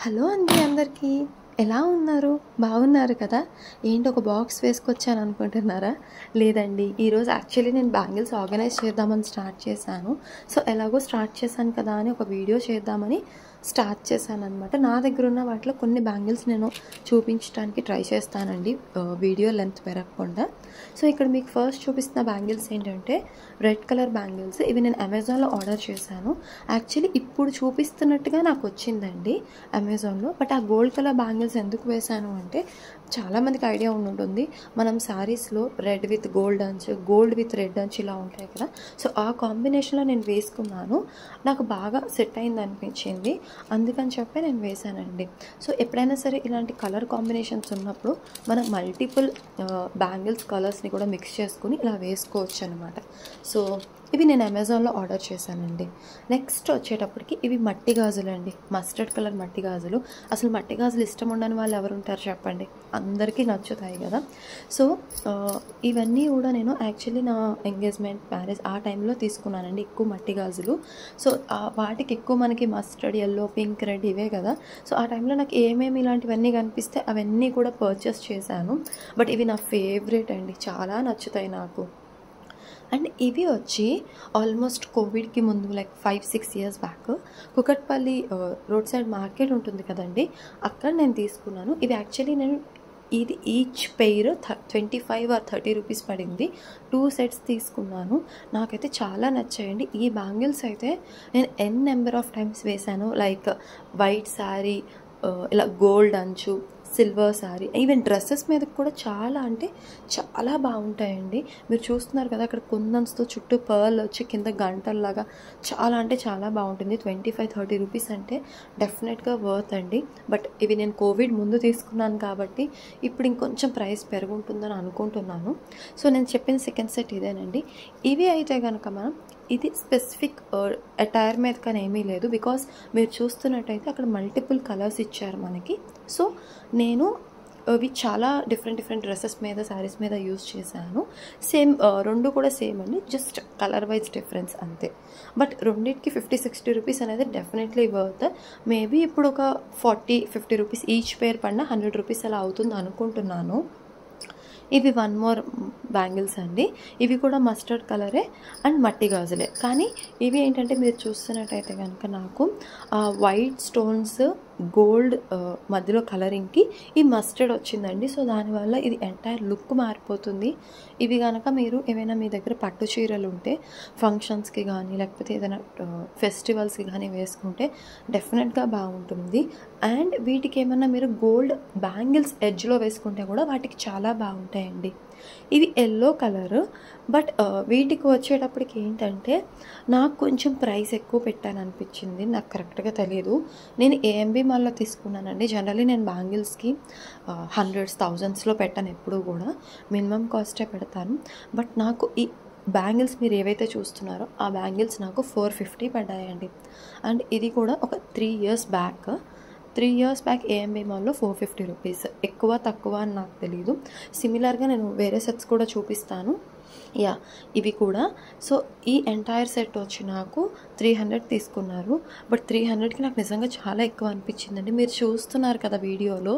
Hello అండి అందరికీ. ఎలా ఉన్నారు? బాగున్నారు కదా? ఏంటి ఒక బాక్స్ వేసుకొచ్చాను అనుకుంటున్నారా? లేదండి, ఈరోజు యాక్చువల్లీ నేను బ్యాంగిల్స్ ఆర్గనైజ్ చేద్దామని స్టార్ట్ చేశాను. సో ఎలాగో స్టార్ట్ చేశాను కదా అని ఒక వీడియో చేద్దామని స్టార్ట్ చేశాను అనమాట. నా దగ్గర ఉన్న వాటిలో కొన్ని బ్యాంగిల్స్ నేను చూపించడానికి ట్రై చేస్తానండి, వీడియో లెంత్ పెరగకుండా. సో ఇక్కడ మీకు ఫస్ట్ చూపిస్తున్న బ్యాంగిల్స్ ఏంటంటే రెడ్ కలర్ బ్యాంగిల్స్. ఇవి నేను అమెజాన్లో ఆర్డర్ చేశాను. యాక్చువల్లీ ఇప్పుడు చూపిస్తున్నట్టుగా నాకు వచ్చిందండి అమెజాన్లో. బట్ ఆ గోల్డ్ కలర్ బ్యాంగిల్స్ ఎందుకు వేశాను అంటే, చాలామందికి ఐడియా ఉంటుంది, మనం శారీస్లో రెడ్ విత్ గోల్డ్ అంచు, గోల్డ్ విత్ రెడ్ అంచు ఇలా ఉంటాయి కదా. సో ఆ కాంబినేషన్లో నేను వేసుకున్నాను. నాకు బాగా సెట్ అయింది అనిపించింది, అందుకని చెప్పి నేను వేశానండి. సో ఎప్పుడైనా సరే ఇలాంటి కలర్ కాంబినేషన్స్ ఉన్నప్పుడు మనం మల్టిపుల్ బ్యాంగిల్స్ కలర్స్ని కూడా మిక్స్ చేసుకుని ఇలా వేసుకోవచ్చు అనమాట. సో ఇవి నేను అమెజాన్లో ఆర్డర్ చేశానండి. నెక్స్ట్ వచ్చేటప్పటికి ఇవి మట్టి గాజులు అండి, మస్టర్డ్ కలర్ మట్టి గాజులు. అసలు మట్టి గాజులు ఇష్టం ఉండని వాళ్ళు ఎవరు ఉంటారు చెప్పండి, అందరికీ నచ్చుతాయి కదా. సో ఇవన్నీ కూడా నేను యాక్చువల్లీ నా ఎంగేజ్మెంట్, మ్యారేజ్ ఆ టైంలో తీసుకున్నానండి ఎక్కువ మట్టి గాజులు. సో వాటికి ఎక్కువ మనకి మస్టర్డ్, ఎల్లో, పింక్, రెడ్ ఇవే కదా. సో ఆ టైంలో నాకు ఏమేమి ఇలాంటివన్నీ కనిపిస్తే అవన్నీ కూడా పర్చేస్ చేశాను. బట్ ఇవి నా ఫేవరెట్ అండి, చాలా నచ్చుతాయి నాకు. అండ్ ఇవి వచ్చి ఆల్మోస్ట్ కోవిడ్కి ముందు like 5-6 years back Kukatpally road side market ఉంటుంది కదండి, అక్కడ నేను తీసుకున్నాను. ఇవి యాక్చువల్లీ నేను ఇది ఈచ్ పెయిర్ 25 or 30 రూపీస్ పడింది. 2 సెట్స్ తీసుకున్నాను. నాకైతే చాలా నచ్చాయండి. ఈ బ్యాంగిల్స్ అయితే నేను నెంబర్ ఆఫ్ టైమ్స్ వేశాను. లైక్ వైట్ శారీ, ఇలా గోల్డ్ అంచు, సిల్వర్ శారీ, ఈవెన్ డ్రెస్సెస్ మీద కూడా చాలా అంటే చాలా బాగుంటాయండి. మీరు చూస్తున్నారు కదా అక్కడ కుందన్స్తో చుట్టూ పర్ల్ వచ్చి కింద గంటల్లాగా చాలా అంటే చాలా బాగుంటుంది. 25-30 రూపీస్ అంటే డెఫినెట్గా వర్త్ అండి. బట్ ఇవి నేను కోవిడ్ ముందు తీసుకున్నాను కాబట్టి ఇప్పుడు ఇంకొంచెం ప్రైస్ పెరుగుంటుందని అనుకుంటున్నాను. సో నేను చెప్పిన సెకండ్ సెట్ ఇదేనండి. ఇవి అయితే కనుక మనం ఇది స్పెసిఫిక్ అటైర్ మీద కానీ ఏమీ లేదు, బికాస్ మీరు చూస్తున్నట్టయితే అక్కడ మల్టిపుల్ కలర్స్ ఇచ్చారు మనకి. సో నేను అవి చాలా డిఫరెంట్ డ్రెస్సెస్ మీద, శారీస్ మీద యూజ్ చేశాను. సేమ్ రెండు కూడా సేమ్ అండి, జస్ట్ కలర్ వైజ్ డిఫరెన్స్ అంతే. బట్ రెండింటికి 50-60 రూపీస్ అనేది డెఫినెట్లీ వర్త్. మేబీ ఇప్పుడు ఒక 40-50 రూపీస్ ఈచ్ పేర్ పడిన 100 రూపీస్ అలా అవుతుంది అనుకుంటున్నాను. ఇవి వన్ మోర్ బ్యాంగిల్స్ అండి. ఇవి కూడా మస్టర్డ్ కలరే అండ్ మట్టి గాజులే. కానీ ఇవి ఏంటంటే మీరు చూస్తున్నట్టయితే కనుక నాకు వైట్ స్టోన్స్, గోల్డ్ మధ్యలో కలరింగ్కి ఈ మస్టర్డ్ వచ్చిందండి. సో దానివల్ల ఇది ఎంటైర్ లుక్ మారిపోతుంది. ఇవి కనుక మీరు ఏమైనా మీ దగ్గర పట్టు చీరలు ఉంటే ఫంక్షన్స్కి కానీ లేకపోతే ఏదైనా ఫెస్టివల్స్కి కానీ వేసుకుంటే డెఫినెట్గా బాగుంటుంది. అండ్ వీటికి ఏమన్నా మీరు గోల్డ్ బ్యాంగిల్స్ ఎడ్జ్లో వేసుకుంటే కూడా వాటికి చాలా బాగుంటాయండి. ఇవి ఎల్లో కలర్. బట్ వీటికి వచ్చేటప్పటికి ఏంటంటే నాకు కొంచెం ప్రైస్ ఎక్కువ పెట్టాను అనిపించింది, నాకు కరెక్ట్గా తెలియదు. నేను ఏఎంబి మాల్లో తీసుకున్నానండి. జనరల్లీ నేను బ్యాంగిల్స్కి హండ్రెడ్స్, థౌజండ్స్లో పెట్టాను ఎప్పుడూ కూడా, మినిమం కాస్టే పెడతాను. బట్ నాకు ఈ బ్యాంగిల్స్ మీరు ఏవైతే చూస్తున్నారో ఆ బ్యాంగిల్స్ నాకు 450 పడ్డాయండి. అండ్ ఇది కూడా ఒక 3 ఇయర్స్ బ్యాక్ ఏఎంబి మాల్లో 450 రూపీస్. ఎక్కువ తక్కువ అని నాకు తెలీదు. సిమిలర్గా నేను వేరే సెట్స్ కూడా చూపిస్తాను. యా, ఇవి కూడా. సో ఈ ఎంటైర్ సెట్ వచ్చి నాకు 300 తీసుకున్నారు. బట్ 300కి నాకు నిజంగా చాలా ఎక్కువ అనిపించిందండి. మీరు చూస్తున్నారు కదా వీడియోలో,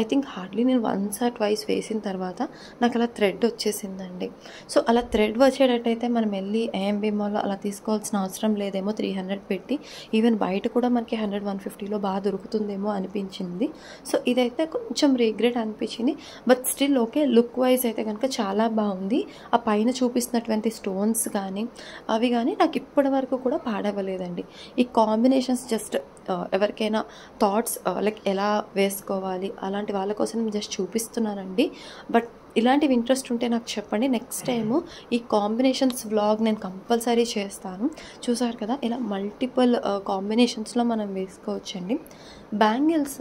ఐ థింక్ హార్డ్లీ నేను 1 or 2 వేసిన తర్వాత నాకు అలా థ్రెడ్ వచ్చేసిందండి. సో అలా థ్రెడ్ వచ్చేటట్టయితే మనం వెళ్ళి ఏఎంబి మాల్లో అలా తీసుకోవాల్సిన అవసరం లేదేమో 300 పెట్టి. ఈవెన్ బయట కూడా మనకి 100-150లో బాగా దొరుకుతుందేమో అనిపించింది. సో ఇదైతే కొంచెం రిగ్రెట్ అనిపించింది. But still okay, look wise అయితే కనుక చాలా బాగుంది. ఆ పైన చూపిస్తున్నటువంటి స్టోన్స్ కానీ అవి కానీ నాకు ఇప్పటి వరకు కూడా పాడవలేదండి. ఈ కాంబినేషన్స్ జస్ట్ ఎవరికైనా థాట్స్ లైక్ ఎలా వేసుకోవాలి అలాంటి వాళ్ళ కోసం నేను జస్ట్ చూపిస్తున్నానండి. బట్ ఇలాంటివి ఇంట్రెస్ట్ ఉంటే నాకు చెప్పండి. నెక్స్ట్ టైము ఈ కాంబినేషన్స్ వ్లాగ్ నేను కంపల్సరీ చేస్తాను. చూసారు కదా ఇలా మల్టిపుల్ కాంబినేషన్స్లో మనం వేసుకోవచ్చండి. బ్యాంగిల్స్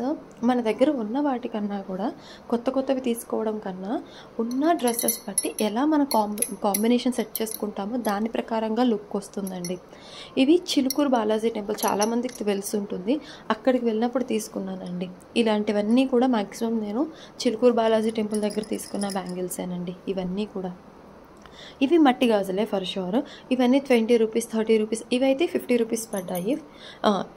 మన దగ్గర ఉన్న వాటికన్నా కూడా కొత్తవి తీసుకోవడం కన్నా ఉన్న డ్రెస్సెస్ బట్టి ఎలా మన కాంబినేషన్ సెట్ చేసుకుంటామో దాని ప్రకారంగా లుక్ వస్తుందండి. ఇవి చిలుకూరు బాలాజీ టెంపుల్, చాలామందికి తెలుసుంటుంది, అక్కడికి వెళ్ళినప్పుడు తీసుకున్నానండి. ఇలాంటివన్నీ కూడా మ్యాక్సిమం నేను చిలుకూరు బాలాజీ టెంపుల్ దగ్గర తీసుకున్న బ్యాంగిల్సేనండి ఇవన్నీ కూడా. ఇవి మట్టి గాజులే ఫర్ షూర్. ఇవన్నీ 20 రూపీస్, 30 రూపీస్, ఇవైతే 50 రూపీస్ పడ్డాయి.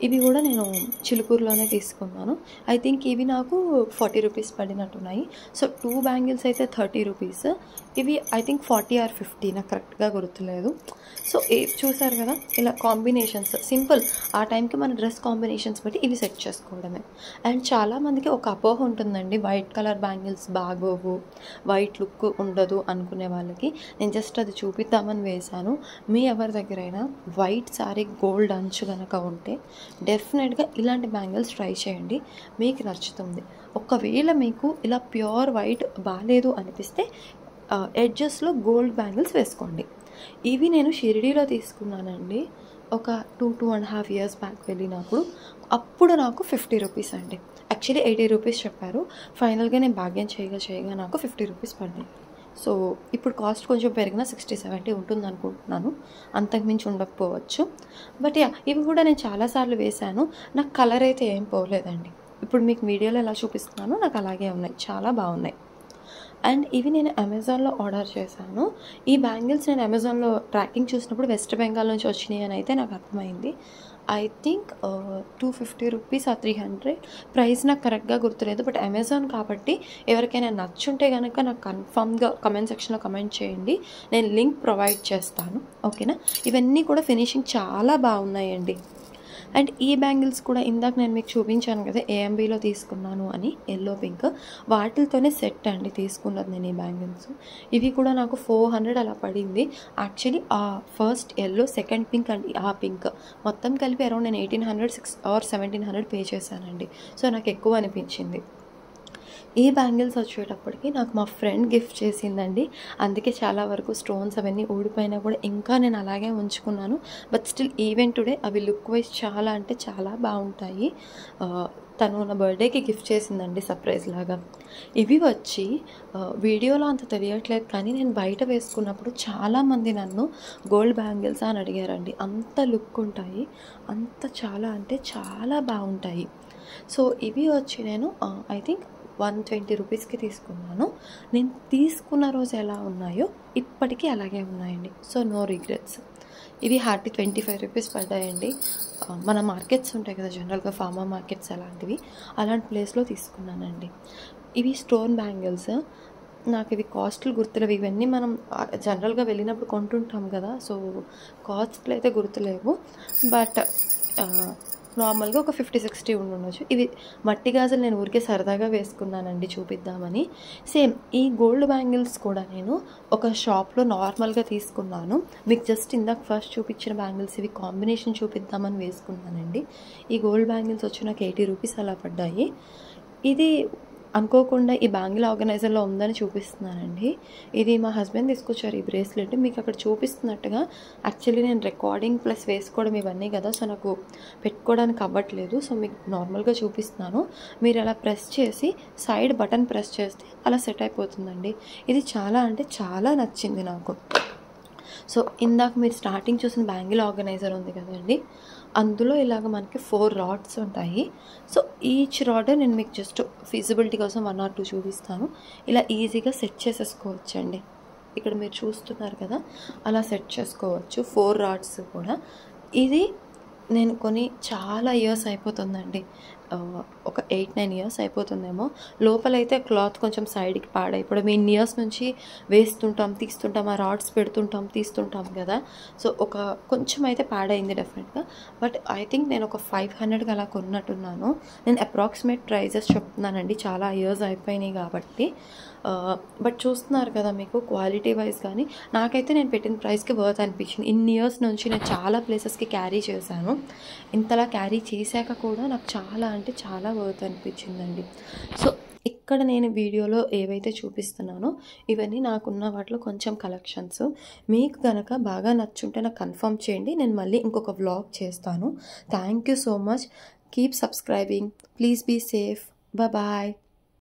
ఇవి కూడా నేను చిలుకూరులోనే తీసుకున్నాను. ఐ థింక్ ఇవి నాకు 40 రూపీస్ పడినట్టున్నాయి. సో 2 బ్యాంగిల్స్ అయితే 30 రూపీస్, ఇవి ఐ థింక్ 40 ఆర్ 50, నాకు కరెక్ట్గా గుర్తులేదు. సో చూసారు కదా, ఇలా కాంబినేషన్స్ సింపుల్, ఆ టైంకి మన డ్రెస్ కాంబినేషన్స్ బట్టి ఇవి సెట్ చేసుకోవడమే. అండ్ చాలామందికి ఒక అపోహ ఉంటుందండి, వైట్ కలర్ బ్యాంగిల్స్ బాగోవు, వైట్ లుక్ ఉండదు అనుకునే వాళ్ళకి నేను జస్ట్ అది చూపిద్దామని వేశాను. మీ ఎవరి దగ్గరైనా వైట్ సారీ గోల్డ్ అంచు కనుక ఉంటే డెఫినెట్గా ఇలాంటి బ్యాంగిల్స్ ట్రై చేయండి, మీకు నచ్చుతుంది. ఒకవేళ మీకు ఇలా ప్యూర్ వైట్ బాగాలేదు అనిపిస్తే ఎడ్జెస్లో గోల్డ్ బ్యాంగిల్స్ వేసుకోండి. ఇవి నేను షిరిడీలో తీసుకున్నానండి, ఒక 2.5 years బ్యాక్ వెళ్ళినప్పుడు. అప్పుడు నాకు 50 రూపీస్ అండి, యాక్చువల్లీ 80 రూపీస్ చెప్పారు. ఫైనల్గా నేను బార్గెన్ చేయగా నాకు 50 రూపీస్ పడ్డాయి. సో ఇప్పుడు కాస్ట్ కొంచెం పెరిగినా 60-70 ఉంటుంది అనుకుంటున్నాను, అంతకుమించి ఉండకపోవచ్చు. బట్ ఇవి కూడా నేను చాలాసార్లు వేశాను, నాకు కలర్ అయితే ఏం పోలేదండి. ఇప్పుడు మీకు వీడియోలో ఎలా చూపిస్తున్నానో నాకు అలాగే ఉన్నాయి, చాలా బాగున్నాయి. అండ్ ఇవి నేను అమెజాన్లో ఆర్డర్ చేశాను. ఈ బ్యాంగిల్స్ నేను అమెజాన్లో ట్రాకింగ్ చూసినప్పుడు వెస్ట్ బెంగాల్ నుంచి వచ్చినాయి అని అయితే నాకు అర్థమైంది. ఐ థింక్ 250 రూపీస్ ఆ 300, ప్రైస్ నాకు కరెక్ట్గా గుర్తులేదు. బట్ అమెజాన్ కాబట్టి ఎవరికైనా నచ్చుంటే కనుక నాకు కన్ఫామ్గా కమెంట్ సెక్షన్లో కమెంట్ చేయండి, నేను లింక్ ప్రొవైడ్ చేస్తాను, ఓకేనా. ఇవన్నీ కూడా ఫినిషింగ్ చాలా బాగున్నాయండి. అండ్ ఈ బ్యాంగిల్స్ కూడా ఇందాక నేను మీకు చూపించాను కదా ఏఎంబీలో తీసుకున్నాను అని, ఎల్లో పింక్, వాటితోనే సెట్ అండి తీసుకున్నది నేను ఈ బ్యాంగిల్స్. ఇవి కూడా నాకు 400 అలా పడింది. యాక్చువల్లీ ఆ first yellow, second pink and ఆ పింక్ మొత్తం కలిపి అరౌండ్ నేను 1800 or 1700 పే చేశానండి. సో నాకు ఎక్కువ అనిపించింది. ఈ బ్యాంగిల్స్ వచ్చేటప్పటికి నాకు మా ఫ్రెండ్ గిఫ్ట్ చేసిందండి, అందుకే చాలా వరకు స్టోన్స్ అవన్నీ ఊడిపోయినా కూడా ఇంకా నేను అలాగే ఉంచుకున్నాను. బట్ స్టిల్ ఈవెన్ టుడే అవి లుక్ వైజ్ చాలా అంటే చాలా బాగుంటాయి. తను నా బర్త్డేకి గిఫ్ట్ చేసిందండి సర్ప్రైజ్ లాగా. ఇవి వచ్చి వీడియోలో అంత తెలియట్లేదు కానీ నేను బయట వేసుకున్నప్పుడు చాలామంది నన్ను గోల్డ్ బ్యాంగిల్స్ అని అడిగారండి. అంత లుక్ ఉంటాయి, అంత చాలా అంటే చాలా బాగుంటాయి. సో ఇవి వచ్చి నేను ఐ థింక్ 120 రూపీస్కి తీసుకున్నాను. నేను తీసుకున్న రోజు ఎలా ఉన్నాయో ఇప్పటికీ అలాగే ఉన్నాయండి. So no regrets. ఇవి హార్టీ 25 రూపీస్ పడ్డాయండి. మన మార్కెట్స్ ఉంటాయి కదా జనరల్గా, ఫార్మా మార్కెట్స్ అలాంటివి, అలాంటి ప్లేస్లో తీసుకున్నానండి. ఇవి స్టోన్ బ్యాంగిల్స్, నాకు ఇవి కాస్ట్లు గుర్తులేవు. ఇవన్నీ మనం జనరల్గా వెళ్ళినప్పుడు కొంటుంటాం కదా, సో కాస్ట్లు అయితే గుర్తులేవు. బట్ నార్మల్గా ఒక 50-60 ఉండొచ్చు. ఇవి మట్టి గాజులు నేను ఊరికే సరదాగా వేసుకున్నానండి చూపిద్దామని. సేమ్ ఈ గోల్డ్ బ్యాంగిల్స్ కూడా నేను ఒక షాప్లో నార్మల్గా తీసుకున్నాను. మీకు జస్ట్ ఇందాక ఫస్ట్ చూపించిన బ్యాంగిల్స్ ఇవి కాంబినేషన్ చూపిద్దామని వేసుకున్నానండి. ఈ గోల్డ్ బ్యాంగిల్స్ వచ్చి నాకు 80 రూపీస్ అలా పడ్డాయి. ఇది అనుకోకుండా ఈ బ్యాంగిల్ ఆర్గనైజర్లో ఉందని చూపిస్తున్నానండి. ఇది మా హస్బెండ్ తీసుకొచ్చారు ఈ బ్రేస్లెట్. మీకు అక్కడ చూపిస్తున్నట్టుగా యాక్చువల్లీ నేను రికార్డింగ్ ప్లస్ వేసుకోవడం ఇవన్నీ కదా, సో నాకు పెట్టుకోవడానికి అవ్వట్లేదు. సో మీకు నార్మల్గా చూపిస్తున్నాను. మీరు అలా ప్రెస్ చేసి సైడ్ బటన్ ప్రెస్ చేస్తే అలా సెట్ అయిపోతుందండి. ఇది చాలా అంటే చాలా నచ్చింది నాకు. సో ఇందాక మీరు స్టార్టింగ్ చూసిన బ్యాంగిల్ ఆర్గనైజర్ ఉంది కదండి, అందులో ఇలాగ మనకి 4 రాడ్స్ ఉంటాయి. సో ఈచ్ రాడ్ నేను మీకు జస్ట్ ఫీజిబిలిటీ కోసం 1 or 2 చూపిస్తాను. ఇలా ఈజీగా సెట్ చేసేసుకోవచ్చండి. ఇక్కడ మీరు చూస్తున్నారు కదా, అలా సెట్ చేసుకోవచ్చు 4 రాడ్స్ కూడా. ఇది నేను కొని చాలా ఇయర్స్ అయిపోతుందండి, ఒక 8-9 years అయిపోతుందేమో. లోపలైతే క్లాత్ కొంచెం సైడ్కి పాడైపోవడం, ఇన్ని ఇయర్స్ నుంచి వేస్తుంటాం తీస్తుంటాం, ఆ రాడ్స్ పెడుతుంటాం తీస్తుంటాం కదా, సో ఒక కొంచెం అయితే పాడైంది డెఫినెట్గా. బట్ ఐ థింక్ నేను ఒక 500కి అలా కొన్నట్టున్నాను. నేను అప్రాక్సిమేట్ ప్రైజెస్ చెప్తున్నానండి, చాలా ఇయర్స్ అయిపోయినాయి కాబట్టి. బట్ చూస్తున్నారు కదా మీకు క్వాలిటీ వైజ్ కానీ నాకైతే నేను పెట్టిన ప్రైస్కి వర్త్ అనిపించింది. ఇన్ని ఇయర్స్ నుంచి నేను చాలా ప్లేసెస్కి క్యారీ చేశాను, ఇంతలా క్యారీ చేశాక కూడా నాకు చాలా అంటే చాలా వర్త్ అనిపించిందండి. సో ఇక్కడ నేను వీడియోలో ఏవైతే చూపిస్తున్నానో ఇవన్నీ నాకున్న వాటిలో కొంచెం కలెక్షన్స్. మీకు కనుక బాగా నచ్చుంటే నాకు కన్ఫర్మ్ చేయండి, నేను మళ్ళీ ఇంకొక వ్లాగ్ చేస్తాను. Thank you so much. Keep subscribing, please be safe, bye.